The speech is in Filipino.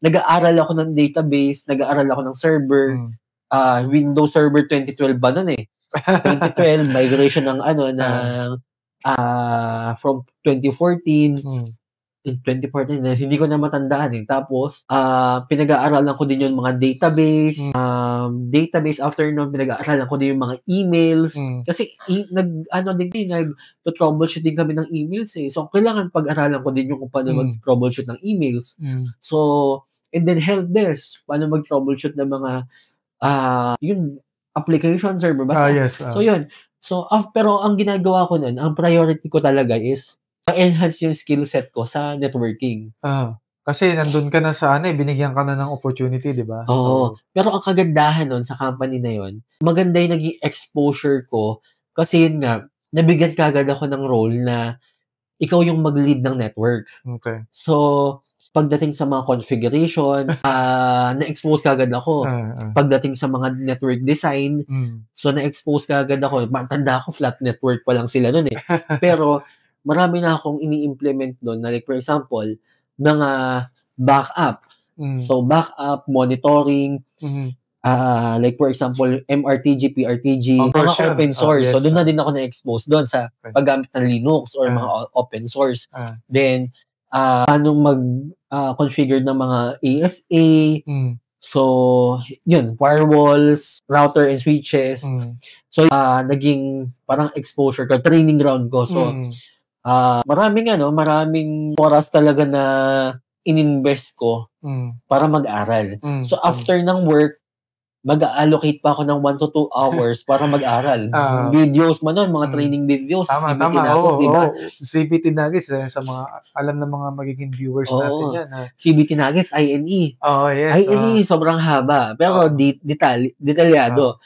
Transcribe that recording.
nag-aaral ako ng database, nag-aaral ako ng server, Windows Server 2012 ba nun eh. 2012, migration ng from 2014, in 2014, hindi ko na matandaan eh. Tapos, pinag-aaralan ko din yung mga database. Database after nun, pinag-aaralan ko din yung mga emails. Kasi, nag-troubleshoot din kami ng emails eh. So, kailangan pag-aralan ko din yung kung paano mag-troubleshoot ng emails. So, and then help desk, paano mag-troubleshoot ng mga, yung application server. Basta. Yes. So, yun. So, pero ang ginagawa ko nun, ang priority ko talaga is enhance yung skill set ko sa networking. Kasi nandun ka na sa binigyan ka na ng opportunity, di ba? Oo. Pero ang kagandahan nun sa company na yun, maganda yung naging exposure ko kasi yun nga, nabigyan kagad ako ng role na ikaw yung mag-lead ng network. Okay. So, pagdating sa mga configuration, na-expose kagad ako. Pagdating sa mga network design, so na-expose kagad ako. Matanda ako, flat network pa lang sila nun eh. Pero, marami na akong ini-implement doon na like for example, mga backup. So, backup, monitoring, like for example, MRTG, PRTG, mga open source. So, doon na din ako na-expose doon sa paggamit ng Linux or mga open source. Then, paano mag-configure ng mga ASA. So, yun, firewalls, router and switches. So, naging parang exposure ko, training ground ko. So, maraming oras talaga na ininvest ko para mag-aral. So, after ng work, mag-allocate pa ako ng 1 to 2 hours para mag-aral. Videos man nun, mga training videos. Tama. Nuggets, diba? CBT Nuggets, sa mga, alam ng mga magiging viewers natin yan. CBT Nuggets, INE. Yes. INE, sobrang haba. Pero detalyado.